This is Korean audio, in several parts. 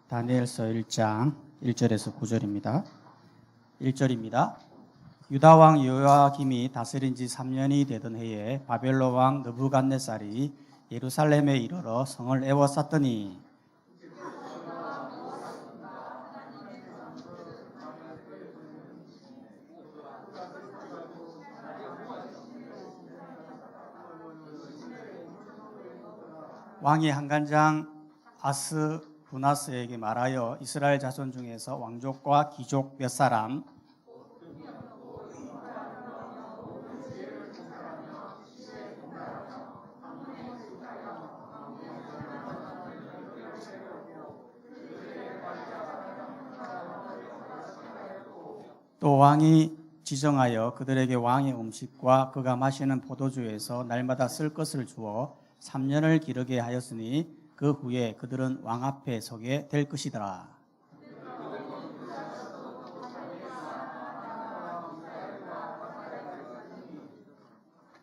다니엘서 1장 1절에서 9절입니다. 1절입니다. 유다 왕 여호야김이 다스린 지 3년이 되던 해에 바벨론 왕 느부갓네살이 예루살렘에 이르러 성을 에워쌌더니 왕이 한간장 아스부나스에게 말하여 이스라엘 자손 중에서 왕족과 귀족 몇 사람 또 왕이 지정하여 그들에게 왕의 음식과 그가 마시는 포도주에서 날마다 쓸 것을 주어 3년을 기르게 하였으니 그 후에 그들은 왕 앞에 서게 될 것이더라.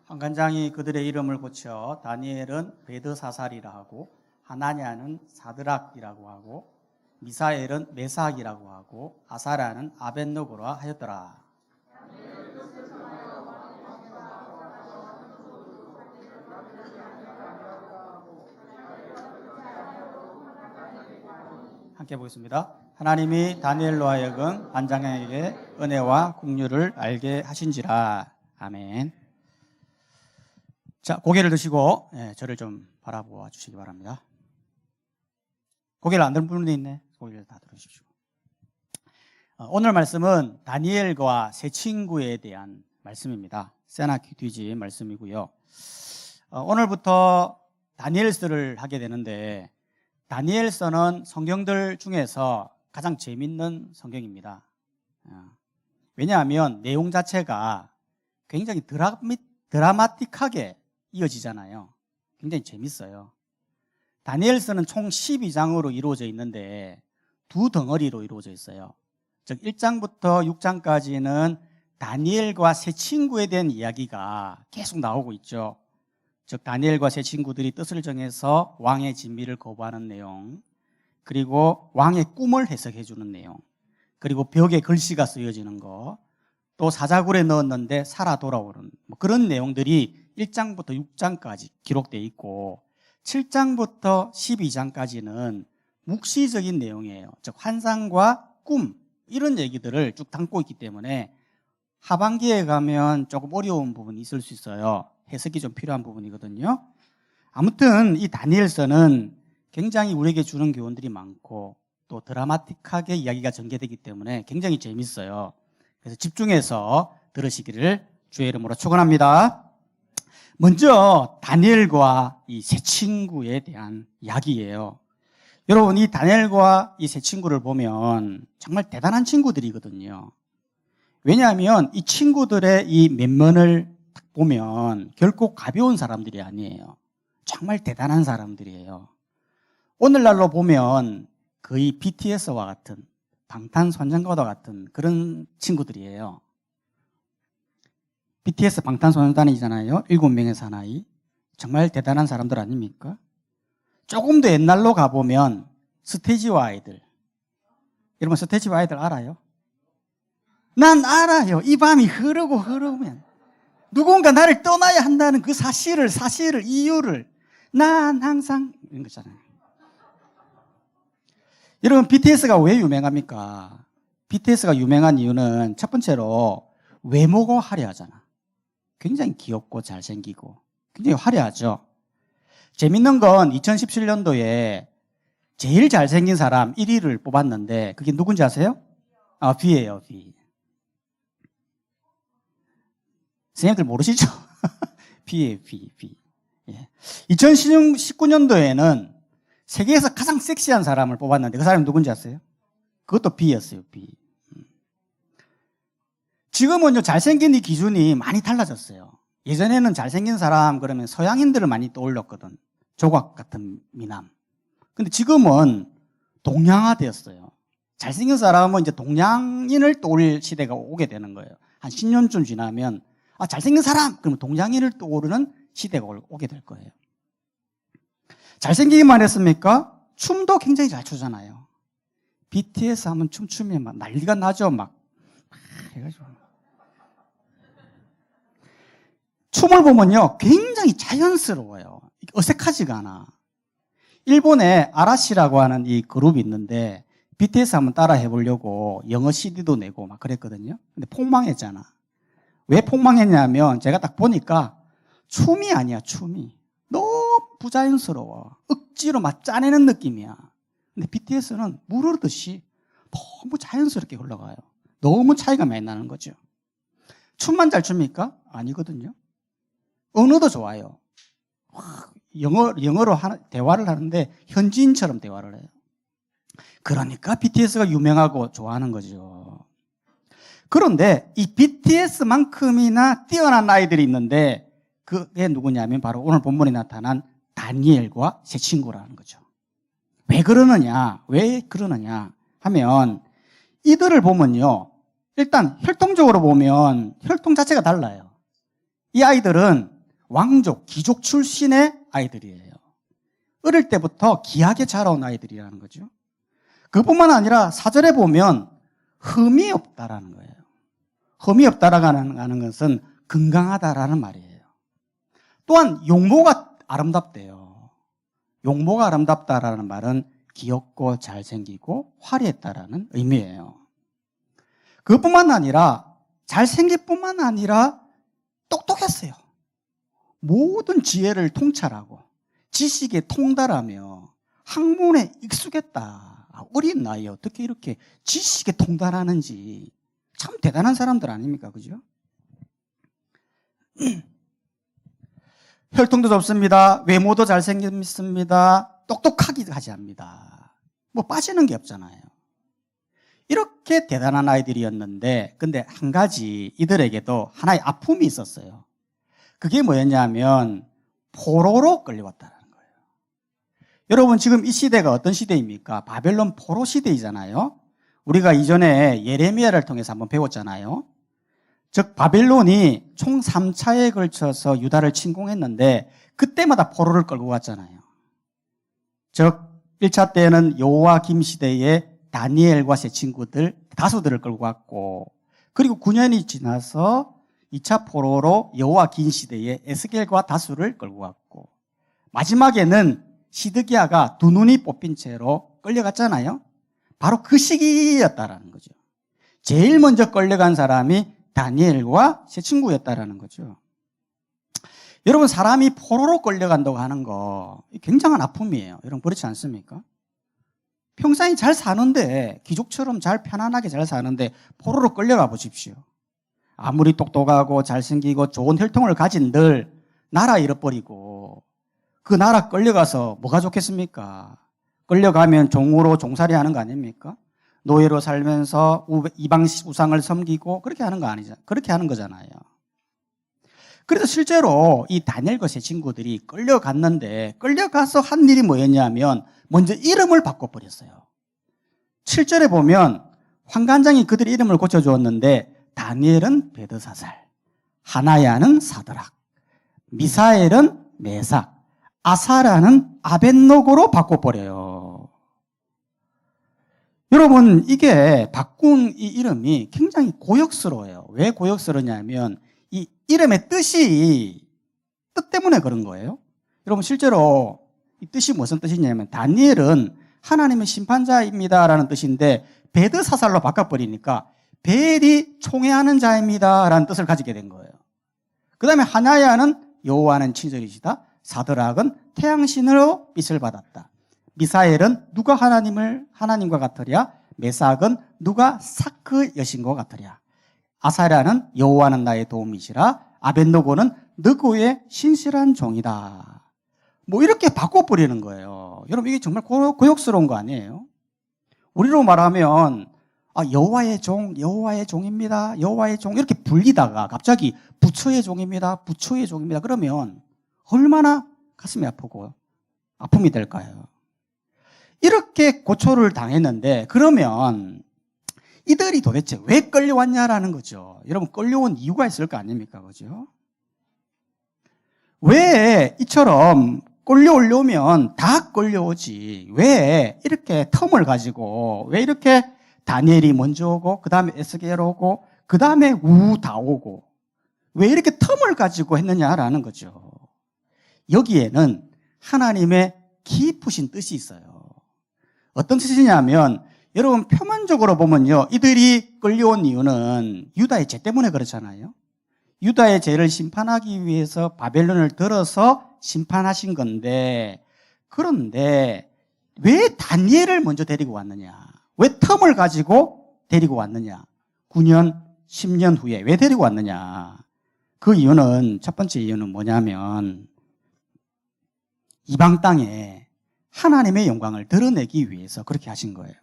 한간장이 그들의 이름을 고쳐 다니엘은 베드사살이라 하고 하나냐는 사드락이라고 하고 미사엘은 메삭이라고 하고 아사랴는 아벳노고라 하였더라. 함께 보겠습니다. 하나님이 다니엘로 하여금 반장에게 은혜와 긍휼을 알게 하신지라. 아멘. 자, 고개를 드시고 저를 좀 바라보아 주시기 바랍니다. 고개를 안 드는 분도 있네. 고개를 다 들으십시오. 오늘 말씀은 다니엘과 세 친구에 대한 말씀입니다. 세나키티지 말씀이고요. 오늘부터 다니엘서를 하게 되는데 다니엘서는 성경들 중에서 가장 재밌는 성경입니다. 왜냐하면 내용 자체가 굉장히 드라마틱하게 이어지잖아요. 굉장히 재밌어요. 다니엘서는 총 12장으로 이루어져 있는데 두 덩어리로 이루어져 있어요. 즉 1장부터 6장까지는 다니엘과 세 친구에 대한 이야기가 계속 나오고 있죠. 즉 다니엘과 세 친구들이 뜻을 정해서 왕의 진미를 거부하는 내용, 그리고 왕의 꿈을 해석해 주는 내용, 그리고 벽에 글씨가 쓰여지는 거, 또 사자굴에 넣었는데 살아 돌아오는 그런 내용들이 1장부터 6장까지 기록되어 있고 7장부터 12장까지는 묵시적인 내용이에요. 즉 환상과 꿈 이런 얘기들을 쭉 담고 있기 때문에 하반기에 가면 조금 어려운 부분이 있을 수 있어요. 해석이 좀 필요한 부분이거든요. 아무튼 이 다니엘서는 굉장히 우리에게 주는 교훈들이 많고 또 드라마틱하게 이야기가 전개되기 때문에 굉장히 재밌어요. 그래서 집중해서 들으시기를 주의 이름으로 축원합니다. 먼저 다니엘과 이 세 친구에 대한 이야기예요. 여러분 이 다니엘과 이 세 친구를 보면 정말 대단한 친구들이거든요. 왜냐하면 이 친구들의 이 면면을 보면 결코 가벼운 사람들이 아니에요. 정말 대단한 사람들이에요. 오늘날로 보면 거의 BTS와 같은 방탄소년단과 같은 그런 친구들이에요. BTS 방탄소년단이잖아요. 7명의 사나이. 정말 대단한 사람들 아닙니까? 조금 더 옛날로 가보면 스테이지와 아이들. 여러분 스테이지와 아이들 알아요? 난 알아요. 이 밤이 흐르면 누군가 나를 떠나야 한다는 그 사실을 이유를 난 항상 이런 거잖아요. 여러분 BTS가 왜 유명합니까? BTS가 유명한 이유는 첫 번째로 외모가 화려하잖아. 굉장히 귀엽고 잘생기고 굉장히 화려하죠. 재밌는 건 2017년도에 제일 잘생긴 사람 1위를 뽑았는데 그게 누군지 아세요? B예요, B. 선생님들 모르시죠? B예요, B. 예. 2019년도에는 세계에서 가장 섹시한 사람을 뽑았는데 그 사람이 누군지 아세요? 그것도 B였어요, B. 지금은요, 잘생긴 이 기준이 많이 달라졌어요. 예전에는 잘생긴 사람 그러면 서양인들을 많이 떠올렸거든. 조각 같은 미남. 근데 지금은 동양화되었어요. 잘생긴 사람은 이제 동양인을 떠올릴 시대가 오게 되는 거예요. 한 10년쯤 지나면 잘생긴 사람! 그러면 동양인을 떠오르는 시대가 오게 될 거예요. 잘생기기만 했습니까? 춤도 굉장히 잘 추잖아요. BTS 하면 춤추면 막 난리가 나죠. 막 해가지고. 춤을 보면요, 굉장히 자연스러워요. 어색하지가 않아. 일본에 아라시라고 하는 이 그룹이 있는데 BTS 한번 따라 해보려고 영어 CD도 내고 막 그랬거든요. 근데 폭망했잖아. 왜 폭망했냐면 제가 딱 보니까 춤이 아니야, 춤이. 너무 부자연스러워. 억지로 막 짜내는 느낌이야. 근데 BTS는 물 흐르듯이 너무 자연스럽게 흘러가요. 너무 차이가 많이 나는 거죠. 춤만 잘 춥니까? 아니거든요. 언어도 좋아요. 영어로 대화를 하는데 현지인처럼 대화를 해요. 그러니까 BTS가 유명하고 좋아하는 거죠. 그런데 이 BTS만큼이나 뛰어난 아이들이 있는데 그게 누구냐면 바로 오늘 본문에 나타난 다니엘과 세 친구라는 거죠. 왜 그러느냐 하면 이들을 보면요. 일단 혈통적으로 보면 혈통 자체가 달라요. 이 아이들은 왕족, 귀족 출신의 아이들이에요. 어릴 때부터 귀하게 자라온 아이들이라는 거죠. 그뿐만 아니라 사절에 보면 흠이 없다라는 거예요. 흠이 없다라는 것은 건강하다라는 말이에요. 또한 용모가 아름답대요. 용모가 아름답다라는 말은 귀엽고 잘생기고 화려했다라는 의미예요. 그뿐만 아니라 잘생길 뿐만 아니라 똑똑했어요. 모든 지혜를 통찰하고 지식에 통달하며 학문에 익숙했다. 어린 나이에 어떻게 이렇게 지식에 통달하는지 참 대단한 사람들 아닙니까? 그죠? 혈통도 좋습니다. 외모도 잘생겼습니다. 똑똑하기까지 합니다. 뭐 빠지는 게 없잖아요. 이렇게 대단한 아이들이었는데 근데 한 가지 이들에게도 하나의 아픔이 있었어요. 그게 뭐였냐면 포로로 끌려왔다는 거예요. 여러분 지금 이 시대가 어떤 시대입니까? 바벨론 포로 시대이잖아요. 우리가 이전에 예레미야를 통해서 한번 배웠잖아요. 즉 바벨론이 총 3차에 걸쳐서 유다를 침공했는데 그때마다 포로를 끌고 갔잖아요. 즉 1차 때는 여호와김 시대에 다니엘과 세 친구들 다수들을 끌고 갔고 그리고 9년이 지나서 2차 포로로 여호와긴 시대에 에스겔과 다수를 끌고 갔고 마지막에는 시드기야가 두 눈이 뽑힌 채로 끌려갔잖아요. 바로 그 시기였다라는 거죠. 제일 먼저 끌려간 사람이 다니엘과 세 친구였다라는 거죠. 여러분 사람이 포로로 끌려간다고 하는 거 굉장한 아픔이에요. 여러분 그렇지 않습니까? 평상시 잘 사는데 귀족처럼 잘 편안하게 잘 사는데 포로로 끌려가 보십시오. 아무리 똑똑하고 잘생기고 좋은 혈통을 가진들 나라 잃어버리고 그 나라 끌려가서 뭐가 좋겠습니까? 끌려가면 종으로 종살이 하는 거 아닙니까? 노예로 살면서 이방 우상을 섬기고 그렇게 하는 거 아니죠? 그렇게 하는 거잖아요. 그래서 실제로 이 다니엘과 세 친구들이 끌려갔는데 끌려가서 한 일이 뭐였냐면 먼저 이름을 바꿔버렸어요. 7절에 보면 환관장이 그들의 이름을 고쳐주었는데 다니엘은 베드사살, 하나야는 사드락, 미사엘은 메삭, 아사라는 아벳노고로 바꿔버려요. 여러분 이게 바꾼 이 이름이 굉장히 고역스러워요. 왜 고역스러냐면 이 이름의 뜻 때문에 그런 거예요. 여러분 실제로 이 뜻이 무슨 뜻이냐면 다니엘은 하나님의 심판자입니다라는 뜻인데 베드사살로 바꿔버리니까 벨이 총애하는 자입니다라는 뜻을 가지게 된 거예요. 그 다음에 하나야는 여호와는 친절이시다. 사드락은 태양신으로 빛을 받았다. 미사엘은 누가 하나님과 같으랴. 메삭은 누가 사크 여신과 같으랴. 아사랴는 여호와는 나의 도움이시라. 아벳노고는 느고의 신실한 종이다. 뭐 이렇게 바꿔버리는 거예요. 여러분 이게 정말 고역스러운 거 아니에요? 우리로 말하면 여호와의 종입니다. 여호와의 종 이렇게 불리다가 갑자기 부처의 종입니다. 부처의 종입니다. 그러면 얼마나 가슴이 아프고 아픔이 될까요? 이렇게 고초를 당했는데 그러면 이들이 도대체 왜 끌려왔냐라는 거죠. 여러분 끌려온 이유가 있을 거 아닙니까? 그죠? 왜 이처럼 끌려오려면 다 끌려오지. 왜 이렇게 텀을 가지고, 왜 이렇게 다니엘이 먼저 오고, 그 다음에 에스겔 오고, 그 다음에 다 오고, 왜 이렇게 텀을 가지고 했느냐라는 거죠. 여기에는 하나님의 깊으신 뜻이 있어요. 어떤 뜻이냐면, 여러분 표면적으로 보면요, 이들이 끌려온 이유는 유다의 죄 때문에 그렇잖아요. 유다의 죄를 심판하기 위해서 바벨론을 들어서 심판하신 건데, 그런데 왜 다니엘을 먼저 데리고 왔느냐? 왜 텀을 가지고 데리고 왔느냐? 9년, 10년 후에 왜 데리고 왔느냐? 그 이유는, 첫 번째 이유는 뭐냐면, 이방 땅에 하나님의 영광을 드러내기 위해서 그렇게 하신 거예요.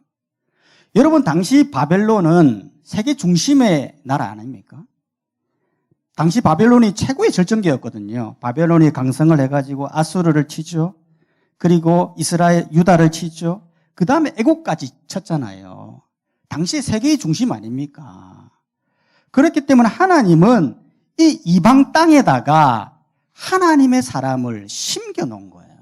여러분, 당시 바벨론은 세계 중심의 나라 아닙니까? 당시 바벨론이 최고의 절정기였거든요. 바벨론이 강성을 해가지고 아수르를 치죠. 그리고 이스라엘, 유다를 치죠. 그 다음에 애국까지 쳤잖아요. 당시 세계의 중심 아닙니까? 그렇기 때문에 하나님은 이 이방 땅에다가 하나님의 사람을 심겨 놓은 거예요.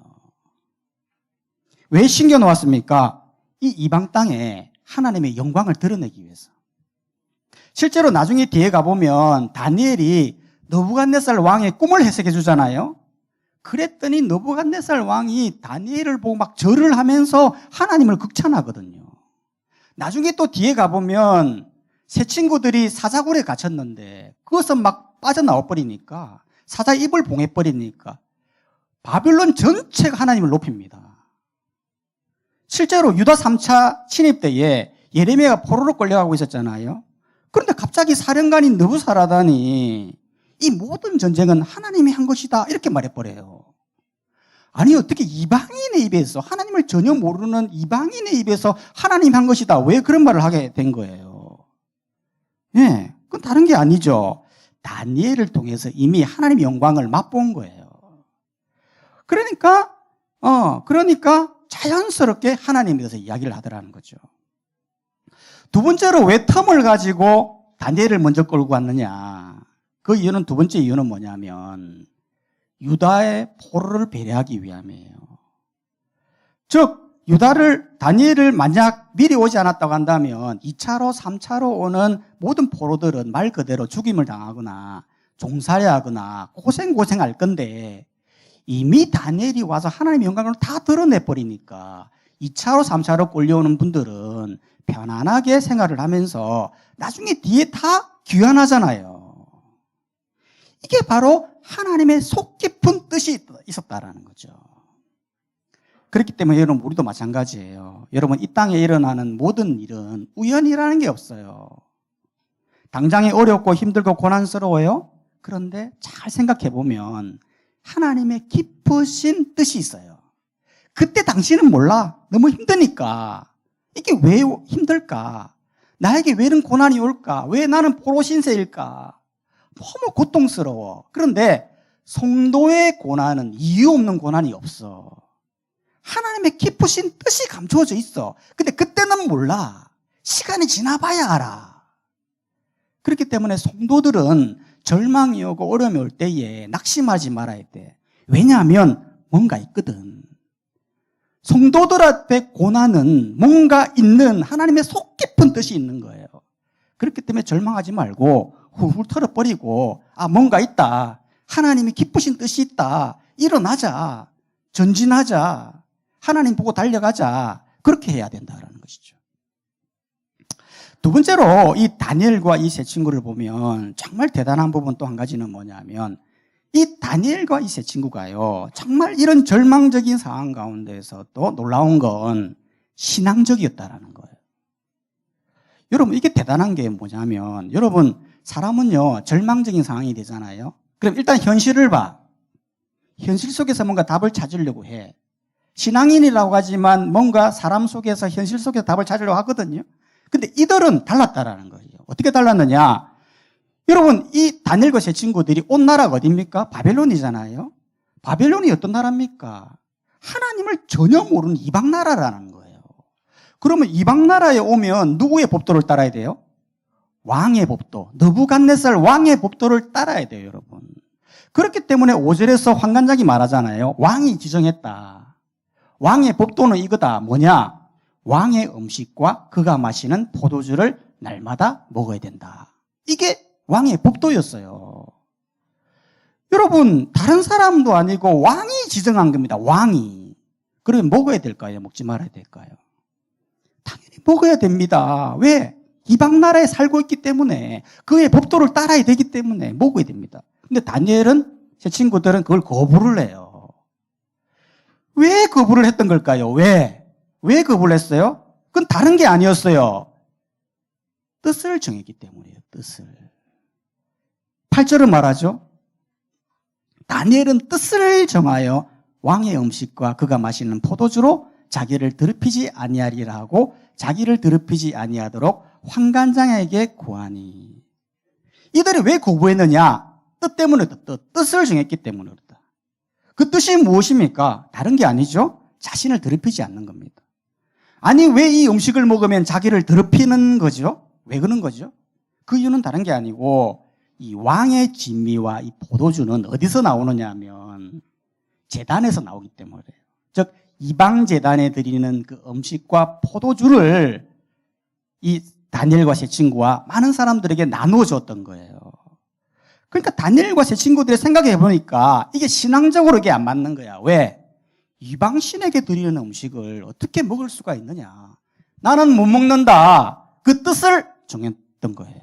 왜 심겨 놓았습니까? 이 이방 땅에 하나님의 영광을 드러내기 위해서. 실제로 나중에 뒤에 가보면 다니엘이 느부갓네살 왕의 꿈을 해석해 주잖아요. 그랬더니 느부갓네살 왕이 다니엘을 보고 막 절을 하면서 하나님을 극찬하거든요. 나중에 또 뒤에 가보면 새 친구들이 사자굴에 갇혔는데 그것은 막 빠져나와 버리니까, 사자 입을 봉해 버리니까 바빌론 전체가 하나님을 높입니다. 실제로 유다 3차 침입 때에 예레미야가 포로로 끌려가고 있었잖아요. 그런데 갑자기 사령관인 느부사라단이 이 모든 전쟁은 하나님이 한 것이다 이렇게 말해버려요. 아니, 어떻게 이방인의 입에서, 하나님을 전혀 모르는 이방인의 입에서 하나님이 한 것이다, 왜 그런 말을 하게 된 거예요? 예, 그건 다른 게 아니죠. 다니엘을 통해서 이미 하나님의 영광을 맛본 거예요. 그러니까 자연스럽게 하나님에 대해서 이야기를 하더라는 거죠. 두 번째로 왜 텀을 가지고 다니엘을 먼저 끌고 왔느냐? 그 이유는, 두 번째 이유는 뭐냐면 유다의 포로를 배려하기 위함이에요. 즉 다니엘을 만약 미리 오지 않았다고 한다면 2차로 3차로 오는 모든 포로들은 말 그대로 죽임을 당하거나 종살이하거나 고생할 건데, 이미 다니엘이 와서 하나님의 영광을 다 드러내버리니까 2차로 3차로 끌려오는 분들은 편안하게 생활을 하면서 나중에 뒤에 다 귀환하잖아요. 이게 바로 하나님의 속 깊은 뜻이 있었다라는 거죠. 그렇기 때문에 여러분, 우리도 마찬가지예요. 여러분, 이 땅에 일어나는 모든 일은 우연이라는 게 없어요. 당장에 어렵고 힘들고 고난스러워요. 그런데 잘 생각해 보면 하나님의 깊으신 뜻이 있어요. 그때 당신은 몰라. 너무 힘드니까. 이게 왜 힘들까? 나에게 왜 이런 고난이 올까? 왜 나는 포로 신세일까? 너무 고통스러워. 그런데 성도의 고난은 이유 없는 고난이 없어. 하나님의 깊으신 뜻이 감추어져 있어. 근데 그때는 몰라. 시간이 지나봐야 알아. 그렇기 때문에 성도들은 절망이 오고 어려움이 올 때에 낙심하지 말아야 돼. 왜냐하면 뭔가 있거든. 성도들 앞에 고난은 뭔가 있는 하나님의 속 깊은 뜻이 있는 거예요. 그렇기 때문에 절망하지 말고 훌훌 털어버리고, 뭔가 있다, 하나님이 기쁘신 뜻이 있다, 일어나자, 전진하자, 하나님 보고 달려가자, 그렇게 해야 된다는 것이죠. 두 번째로 이 다니엘과 이 세 친구를 보면 정말 대단한 부분 또 한 가지는 뭐냐면, 이 다니엘과 이 세 친구가요, 정말 이런 절망적인 상황 가운데서 또 놀라운 건 신앙적이었다라는 거예요. 여러분, 이게 대단한 게 뭐냐면, 여러분, 사람은요 절망적인 상황이 되잖아요. 그럼 일단 현실을 봐. 현실 속에서 뭔가 답을 찾으려고 해. 신앙인이라고 하지만 뭔가 사람 속에서, 현실 속에서 답을 찾으려고 하거든요. 근데 이들은 달랐다라는 거예요. 어떻게 달랐느냐? 여러분, 이 다니엘과 세 친구들이 온 나라가 어디입니까? 바벨론이잖아요. 바벨론이 어떤 나라입니까? 하나님을 전혀 모르는 이방 나라라는 거예요. 그러면 이방 나라에 오면 누구의 법도를 따라야 돼요? 왕의 법도, 느부갓네살 왕의 법도를 따라야 돼요, 여러분. 그렇기 때문에 5절에서 환관장이 말하잖아요. 왕이 지정했다. 왕의 법도는 이거다. 뭐냐? 왕의 음식과 그가 마시는 포도주를 날마다 먹어야 된다. 이게 왕의 법도였어요. 여러분, 다른 사람도 아니고 왕이 지정한 겁니다. 왕이. 그러면 먹어야 될까요? 먹지 말아야 될까요? 당연히 먹어야 됩니다. 왜? 이방 나라에 살고 있기 때문에, 그의 법도를 따라야 되기 때문에 먹어야 됩니다. 근데 다니엘은, 제 친구들은 그걸 거부를 해요. 왜 거부를 했던 걸까요? 왜 거부를 했어요? 그건 다른 게 아니었어요. 뜻을 정했기 때문이에요. 뜻을. 8절은 말하죠. 다니엘은 뜻을 정하여 왕의 음식과 그가 마시는 포도주로 자기를 더럽히지 아니하리라 하고 자기를 더럽히지 아니하도록 환관장에게 구하니. 이들이 왜 거부했느냐? 뜻 때문에 뜻을 정했기 때문에 그렇다. 그 뜻이 무엇입니까? 다른 게 아니죠. 자신을 더럽히지 않는 겁니다. 아니, 왜 이 음식을 먹으면 자기를 더럽히는 거죠? 왜 그런 거죠? 그 이유는 다른 게 아니고 이 왕의 진미와 이 포도주는 어디서 나오느냐 하면 제단에서 나오기 때문에, 즉 이방 제단에 드리는 그 음식과 포도주를 이 다니엘과 세 친구와 많은 사람들에게 나누어 줬던 거예요. 그러니까 다니엘과 세 친구들이 생각해 보니까 이게 신앙적으로 이게 안 맞는 거야. 왜? 이방 신에게 드리는 음식을 어떻게 먹을 수가 있느냐? 나는 못 먹는다. 그 뜻을 정했던 거예요.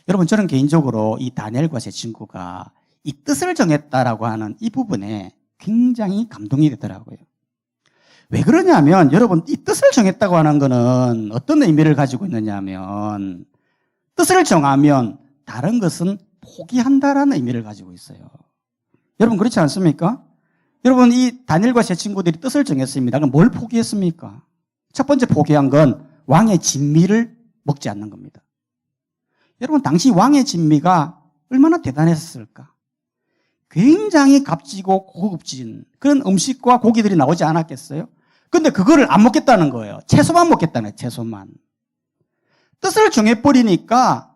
여러분, 저는 개인적으로 이 다니엘과 제 친구가 이 뜻을 정했다라고 하는 이 부분에 굉장히 감동이 되더라고요. 왜 그러냐면, 여러분, 이 뜻을 정했다고 하는 거는 어떤 의미를 가지고 있느냐 하면, 뜻을 정하면 다른 것은 포기한다라는 의미를 가지고 있어요. 여러분, 그렇지 않습니까? 여러분, 이 다니엘과 제 친구들이 뜻을 정했습니다. 그럼 뭘 포기했습니까? 첫 번째 포기한 건 왕의 진미를 먹지 않는 겁니다. 여러분, 당시 왕의 진미가 얼마나 대단했을까? 굉장히 값지고 고급진 그런 음식과 고기들이 나오지 않았겠어요? 근데 그거를 안 먹겠다는 거예요. 채소만 먹겠다는 거예요. 채소만. 뜻을 정해버리니까,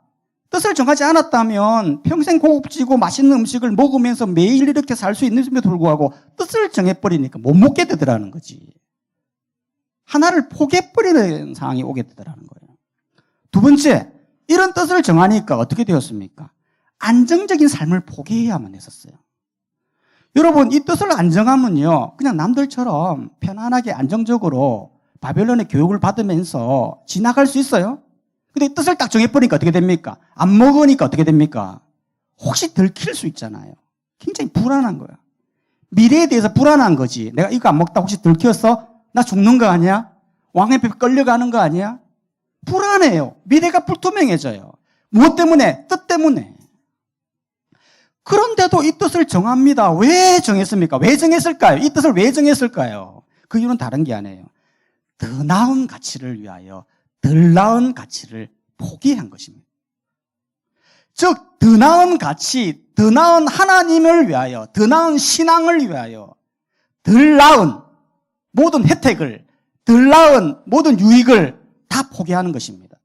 뜻을 정하지 않았다면 평생 고급지고 맛있는 음식을 먹으면서 매일 이렇게 살 수 있는데도 불구하고 뜻을 정해버리니까 못 먹게 되더라는 거지. 하나를 포기해버리는 상황이 오게 되더라는 거예요. 두 번째, 이런 뜻을 정하니까 어떻게 되었습니까? 안정적인 삶을 포기해야만 했었어요. 여러분, 이 뜻을 안 정하면요, 그냥 남들처럼 편안하게 안정적으로 바벨론의 교육을 받으면서 지나갈 수 있어요. 근데 이 뜻을 딱 정해버리니까 어떻게 됩니까? 안 먹으니까 어떻게 됩니까? 혹시 들킬 수 있잖아요. 굉장히 불안한 거야. 미래에 대해서 불안한 거지. 내가 이거 안 먹다 혹시 들켰어? 나 죽는 거 아니야? 왕의 배 끌려가는 거 아니야? 불안해요. 미래가 불투명해져요. 무엇 때문에? 뜻 때문에. 그런데도 이 뜻을 정합니다. 왜 정했습니까? 왜 정했을까요? 이 뜻을 왜 정했을까요? 그 이유는 다른 게 아니에요. 더 나은 가치를 위하여 덜 나은 가치를 포기한 것입니다. 즉, 더 나은 가치, 더 나은 하나님을 위하여, 더 나은 신앙을 위하여 덜 나은 모든 혜택을, 덜 나은 모든 유익을 다 포기하는 것입니다.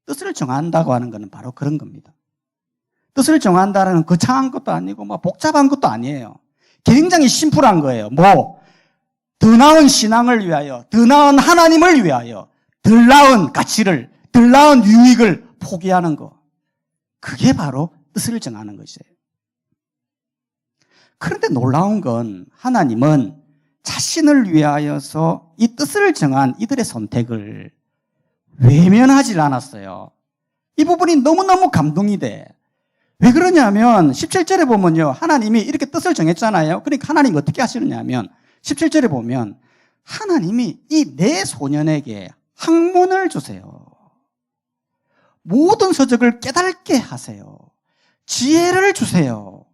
뜻을 정한다고 하는 것은 바로 그런 겁니다. 뜻을 정한다는 거창한 것도 아니고 복잡한 것도 아니에요. 굉장히 심플한 거예요. 더 나은 신앙을 위하여, 더 나은 하나님을 위하여 덜 나은 가치를, 덜 나은 유익을 포기하는 것. 그게 바로 뜻을 정하는 것이에요. 그런데 놀라운 건 하나님은 자신을 위하여서 이 뜻을 정한 이들의 선택을 외면하지 않았어요. 이 부분이 너무너무 감동이 돼. 왜 그러냐면 17절에 보면요, 하나님이 이렇게 뜻을 정했잖아요. 그러니까 하나님이 어떻게 하시느냐 하면 17절에 보면 하나님이 이 네 소년에게 학문을 주세요. 모든 서적을 깨닫게 하세요. 지혜를 주세요.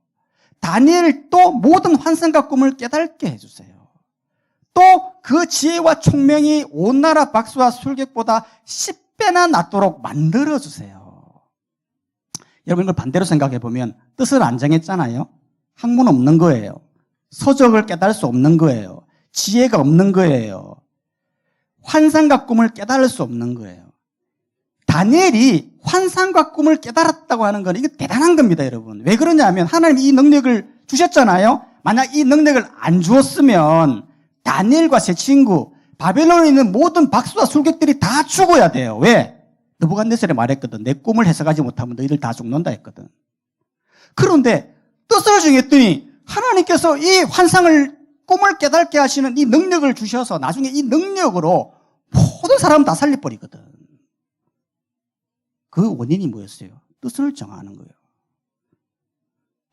다니엘도 모든 환상과 꿈을 깨닫게 해주세요. 또 그 지혜와 총명이 온 나라 박수와 술객보다 10배나 낫도록 만들어주세요. 여러분, 이걸 반대로 생각해 보면 뜻을 안 정했잖아요. 학문 없는 거예요. 서적을 깨달을 수 없는 거예요. 지혜가 없는 거예요. 환상과 꿈을 깨달을 수 없는 거예요. 다니엘이 환상과 꿈을 깨달았다고 하는 건 이게 대단한 겁니다, 여러분. 왜 그러냐면 하나님이 이 능력을 주셨잖아요. 만약 이 능력을 안 주었으면 다니엘과 제 친구 바벨론에 있는 모든 박수와 술객들이 다 죽어야 돼요. 왜? 느부갓네살이 말했거든. 내 꿈을 해석하지 못하면 너희들 다 죽는다 했거든. 그런데 뜻을 정했더니 하나님께서 이 환상을 꿈을 깨닫게 하시는 이 능력을 주셔서 나중에 이 능력으로 모든 사람 다 살려버리거든. 그 원인이 뭐였어요? 뜻을 정하는 거예요.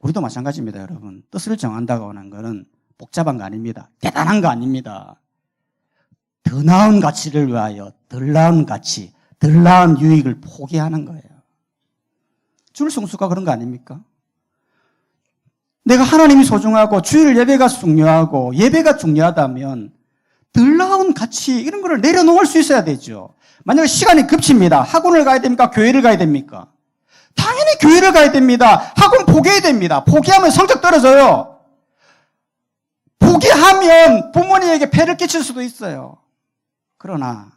우리도 마찬가지입니다, 여러분. 뜻을 정한다고 하는 거는 복잡한 거 아닙니다. 대단한 거 아닙니다. 더 나은 가치를 위하여 덜 나은 가치, 덜 나은 유익을 포기하는 거예요. 줄 성수가 그런 거 아닙니까? 내가 하나님이 소중하고 주일 예배가 중요하고 예배가 중요하다면 덜 나은 가치 이런 거를 내려놓을 수 있어야 되죠. 만약에 시간이 급칩니다. 학원을 가야 됩니까? 교회를 가야 됩니까? 당연히 교회를 가야 됩니다. 학원 포기해야 됩니다. 포기하면 성적 떨어져요. 포기하면 부모님에게 폐를 끼칠 수도 있어요. 그러나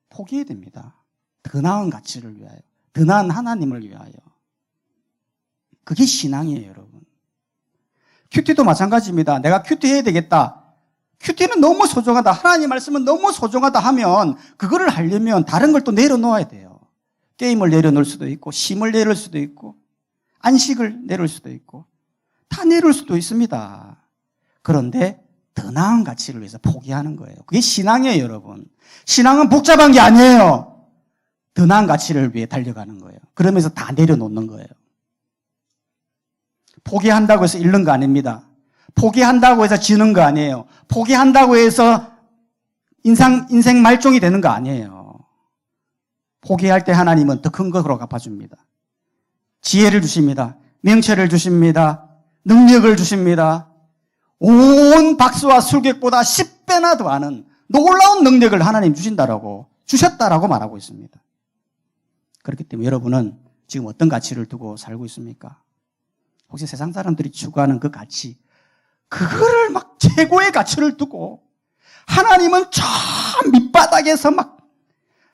포기해야 됩니다. 더 나은 가치를 위하여, 더 나은 하나님을 위하여. 그게 신앙이에요, 여러분. 큐티도 마찬가지입니다. 내가 큐티 해야 되겠다. 큐티는 너무 소중하다. 하나님 말씀은 너무 소중하다 하면 그거를 하려면 다른 걸 또 내려놓아야 돼요. 게임을 내려놓을 수도 있고 심을 내려놓을 수도 있고 안식을 내려놓을 수도 있고 다 내려놓을 수도 있습니다. 그런데 더 나은 가치를 위해서 포기하는 거예요. 그게 신앙이에요, 여러분. 신앙은 복잡한 게 아니에요. 더 나은 가치를 위해 달려가는 거예요. 그러면서 다 내려놓는 거예요. 포기한다고 해서 잃는 거 아닙니다. 포기한다고 해서 지는 거 아니에요. 포기한다고 해서 인생 말종이 되는 거 아니에요. 포기할 때 하나님은 더 큰 것으로 갚아줍니다. 지혜를 주십니다. 명철을 주십니다. 능력을 주십니다. 온 박수와 술객보다 10배나 더 많은 놀라운 능력을 하나님 주셨다라고 말하고 있습니다. 그렇기 때문에 여러분은 지금 어떤 가치를 두고 살고 있습니까? 혹시 세상 사람들이 추구하는 그 가치, 그거를 막 최고의 가치를 두고 하나님은 저 밑바닥에서 막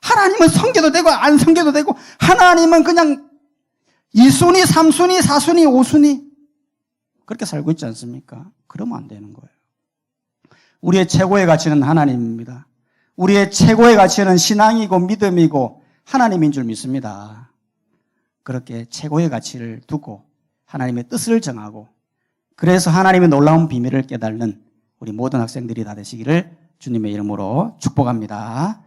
하나님은 섬겨도 되고 안 섬겨도 되고 하나님은 그냥 2순위, 3순위, 4순위, 5순위 그렇게 살고 있지 않습니까? 그러면 안 되는 거예요. 우리의 최고의 가치는 하나님입니다. 우리의 최고의 가치는 신앙이고 믿음이고 하나님인 줄 믿습니다. 그렇게 최고의 가치를 두고 하나님의 뜻을 정하고 그래서 하나님의 놀라운 비밀을 깨닫는 우리 모든 학생들이 다 되시기를 주님의 이름으로 축복합니다.